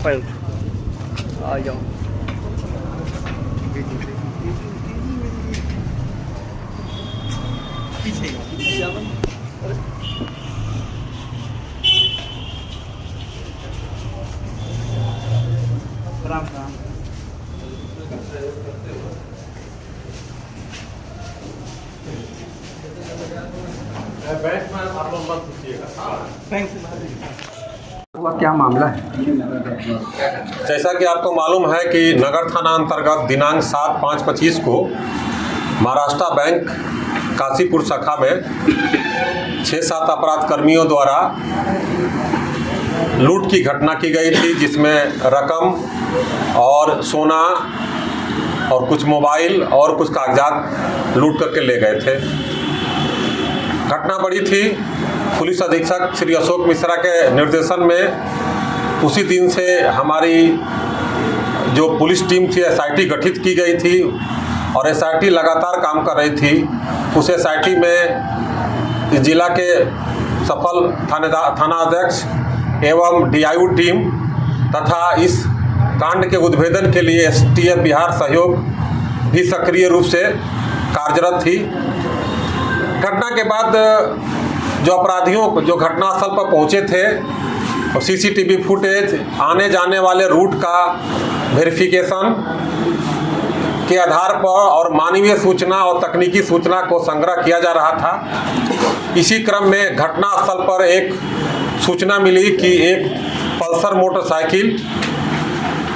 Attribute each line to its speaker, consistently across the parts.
Speaker 1: पर आ जाओ। राम राम।
Speaker 2: बैंक में आप लोग मत पूछिएगा।
Speaker 1: बैंक से बाहर
Speaker 3: हुआ क्या मामला है?
Speaker 2: जैसा कि आपको मालूम है कि नगर थाना अंतर्गत दिनांक 7/5/25 को महाराष्ट्र बैंक काशीपुर शाखा में 6-7 अपराध कर्मियों द्वारा लूट की घटना की गई थी, जिसमें रकम और सोना और कुछ मोबाइल और कुछ कागजात लूट करके ले गए थे। घटना बड़ी थी। पुलिस अधीक्षक श्री अशोक मिश्रा के निर्देशन में उसी दिन से हमारी जो पुलिस टीम थी एसआईटी गठित की गई थी और एसआईटी लगातार काम कर रही थी। उस एसआईटी में इस जिला के सफल थानाध्यक्ष एवं डीआईयू टीम तथा इस कांड के उद्भेदन के लिए एसटीएफ बिहार सहयोग भी सक्रिय रूप से कार्यरत थी। घटना के बाद जो अपराधियों जो घटनास्थल पर पहुंचे थे और सीसीटीवी फुटेज, आने जाने वाले रूट का वेरिफिकेशन के आधार पर और मानवीय सूचना और तकनीकी सूचना को संग्रह किया जा रहा था। इसी क्रम में घटनास्थल पर एक सूचना मिली कि एक पल्सर मोटरसाइकिल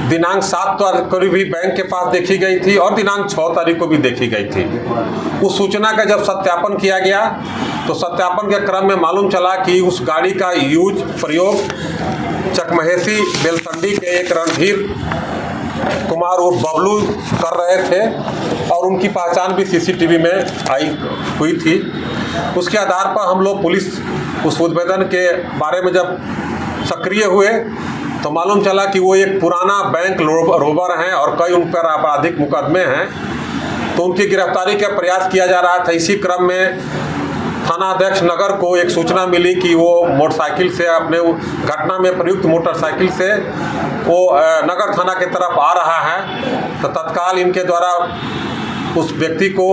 Speaker 2: दिनांक 7 तारीख को भी बैंक के पास देखी गई थी और दिनांक 6 तारीख को भी देखी गई थी। उस सूचना का जब सत्यापन किया गया तो सत्यापन के क्रम में मालूम चला कि उस गाड़ी का प्रयोग चकमहेसी बेलसंडी के एक रणधीर कुमार उर्फ बबलू कर रहे थे और उनकी पहचान भी सीसीटीवी में आई हुई थी। उसके आधार पर हम लोग पुलिस उस उद्भेदन के बारे में जब सक्रिय हुए तो मालूम चला कि वो एक पुराना बैंक रोबर हैं और कई उन पर आपराधिक मुकदमे हैं, तो उनकी गिरफ्तारी का प्रयास किया जा रहा था। इसी क्रम में थानाध्यक्ष नगर को एक सूचना मिली कि वो मोटरसाइकिल से अपने घटना में प्रयुक्त मोटरसाइकिल से वो नगर थाना की तरफ आ रहा है, तो तत्काल इनके द्वारा उस व्यक्ति को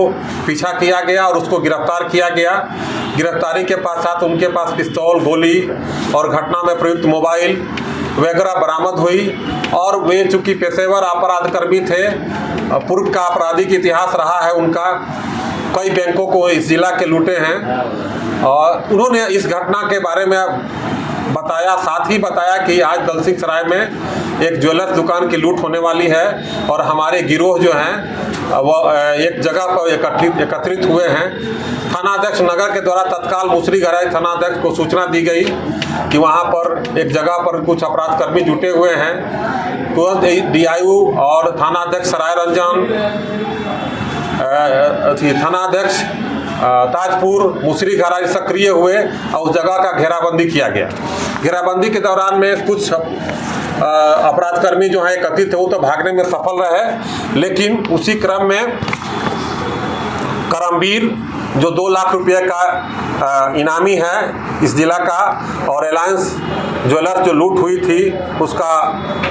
Speaker 2: पीछा किया गया और उसको गिरफ्तार किया गया। गिरफ्तारी के पश्चात उनके पास पिस्तौल, गोली और घटना में प्रयुक्त मोबाइल वगैरह बरामद हुई और वे चूँकि पेशेवर अपराध कर्मी थे, पूर्व का आपराधिक इतिहास रहा है उनका, कई बैंकों को इस जिला के लूटे हैं और उन्होंने इस घटना के बारे में बताया। साथ ही बताया कि आज दलसिंह सराय में एक ज्वेलर्स दुकान की लूट होने वाली है और हमारे गिरोह जो हैं वो एक जगह पर एकत्रित हुए हैं। थानाध्यक्ष नगर के द्वारा तत्काल मुसरीघराई थानाध्यक्ष को सूचना दी गई कि वहां पर एक जगह पर कुछ अपराध कर्मी जुटे हुए हैं। तुरंत डीआईयू और थानाध्यक्ष सराय रंजन, थानाध्यक्ष ताजपुर, मुसरीघराई सक्रिय हुए और उस जगह का घेराबंदी किया गया। घेराबंदी के दौरान में कुछ अपराधकर्मी जो हैं एकत्रित थे वो तो भागने में सफल रहे, लेकिन उसी क्रम में करमवीर जो 2 लाख रुपये का इनामी है इस जिला का और रिलायंस ज्वेलर्स जो लूट हुई थी उसका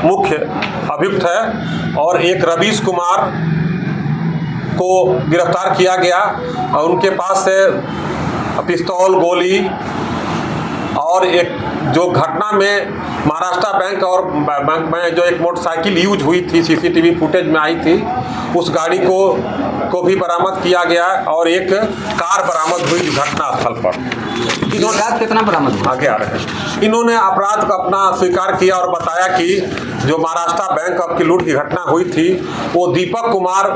Speaker 2: मुख्य अभियुक्त है और एक रवीश कुमार को गिरफ्तार किया गया और उनके पास से पिस्तौल, गोली और एक जो घटना में महाराष्ट्र बैंक और बैंक में जो एक मोटरसाइकिल यूज हुई थी सीसीटीवी फुटेज में आई थी उस गाड़ी को भी बरामद किया गया और एक कार बरामद हुई घटनास्थल पर।
Speaker 3: इन्होंने कितना बरामद हुआ?
Speaker 2: आगे आ रहे हैं। इन्होंने अपराध का अपना स्वीकार किया और बताया कि जो महाराष्ट्र बैंक की लूट की घटना हुई थी वो दीपक कुमार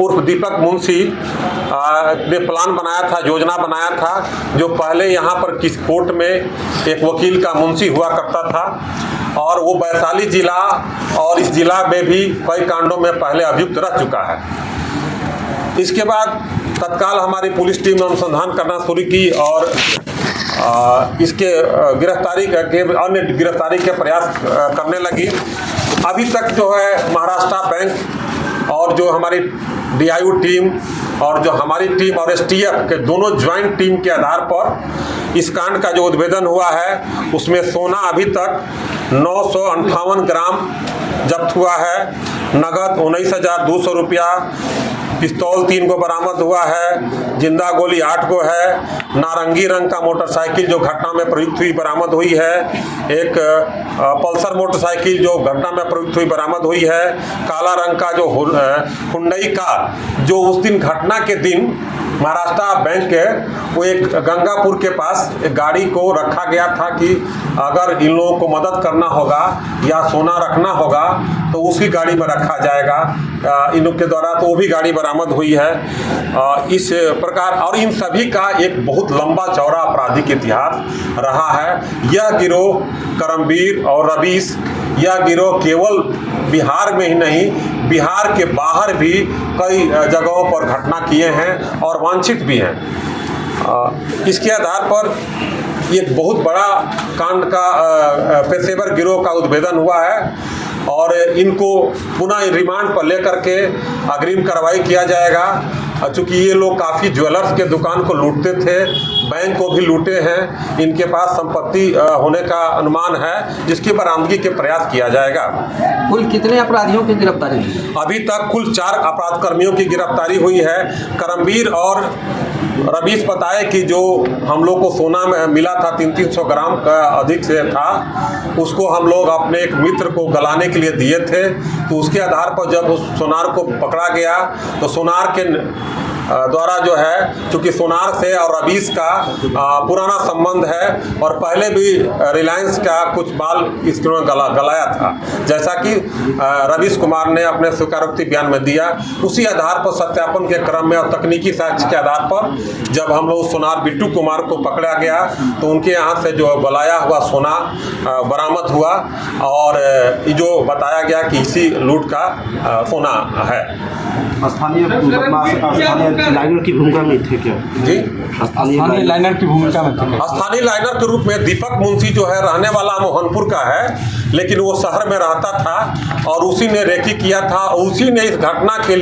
Speaker 2: उर्फ दीपक मुंशी ने प्लान बनाया था, योजना बनाया था, जो पहले यहाँ पर किस कोर्ट में एक वकील का मुंशी हुआ करता था और वो वैशाली जिला और इस जिला में भी कई कांडों में पहले अभियुक्त रह चुका है। इसके बाद तत्काल हमारी पुलिस टीम ने अनुसंधान करना शुरू की और इसके गिरफ्तारी के अन्य गिरफ्तारी के प्रयास करने लगी। अभी तक जो है महाराष्ट्र बैंक और जो हमारी डीआईयू टीम और जो हमारी टीम और एसटीएफ के दोनों ज्वाइंट टीम के आधार पर इस कांड का जो उद्भेदन हुआ है उसमें सोना अभी तक 958 ग्राम जब्त हुआ है। नगद 19,200 रुपया, पिस्तौल 3 को बरामद हुआ है, जिंदा गोली 8 को है, नारंगी रंग का मोटरसाइकिल जो घटना में प्रयुक्त हुई बरामद हुई है, एक पल्सर मोटरसाइकिल जो घटना में प्रयुक्त हुई बरामद हुई है, काला रंग का जो हुंडई कार जो उस दिन घटना के दिन महाराष्ट्र बैंक के वो एक गंगापुर के पास एक गाड़ी को रखा गया था कि अगर इन लोगों को मदद करना होगा या सोना रखना होगा तो उसी गाड़ी में रखा जाएगा इन लोग के द्वारा, तो वो भी गाड़ी बरामद हुई है। इस प्रकार और इन सभी का एक बहुत लंबा चौड़ा आपराधिक इतिहास रहा है। यह गिरोह करमवीर और रवीश, यह गिरोह केवल बिहार में ही नहीं, बिहार के बाहर भी कई जगहों पर घटना किए हैं और वांछित भी हैं। इसके आधार पर एक बहुत बड़ा कांड का पेशेवर गिरोह का उद्भेदन हुआ है और इनको पुनः रिमांड पर लेकर के अग्रिम कार्रवाई किया जाएगा। चूँकि ये लोग काफ़ी ज्वेलर्स के दुकान को लूटते थे, बैंक को भी लूटे हैं, इनके पास संपत्ति होने का अनुमान है जिसकी बरामदगी के प्रयास किया जाएगा।
Speaker 3: कुल कितने अपराधियों की गिरफ्तारी हुई?
Speaker 2: अभी तक कुल 4 अपराध कर्मियों की गिरफ्तारी हुई है। करमवीर और रवीश बताए कि जो हम लोग को सोना में मिला था 300 ग्राम का अधिक से था, उसको हम लोग अपने एक मित्र को गलाने के लिए दिए थे। तो उसके आधार पर जब उस सोनार को पकड़ा गया तो सोनार के द्वारा जो है, चूँकि सोनार से और रवीश का पुराना संबंध है और पहले भी रिलायंस का कुछ माल इसने गलाया था, जैसा कि रवीश कुमार ने अपने स्वीकारोक्ति बयान में दिया। उसी आधार पर सत्यापन के क्रम में और तकनीकी साक्ष्य के आधार पर जब हम लोग सोनार बिट्टू कुमार को पकड़ा गया तो उनके यहाँ से जो गलाया हुआ सोना बरामद हुआ और जो बताया गया कि इसी लूट का सोना है।
Speaker 4: स्थानीय लाइनर की भूमिका में थे क्या?
Speaker 2: जी,
Speaker 1: स्थानीय लाइनर की भूमिका में थे।
Speaker 2: स्थानीय लाइनर के रूप में दीपक मुंशी जो है रहने वाला मोहनपुर का है, लेकिन वो शहर में रहता था और उसी ने रेकी किया था, उसी ने इस घटना के लिए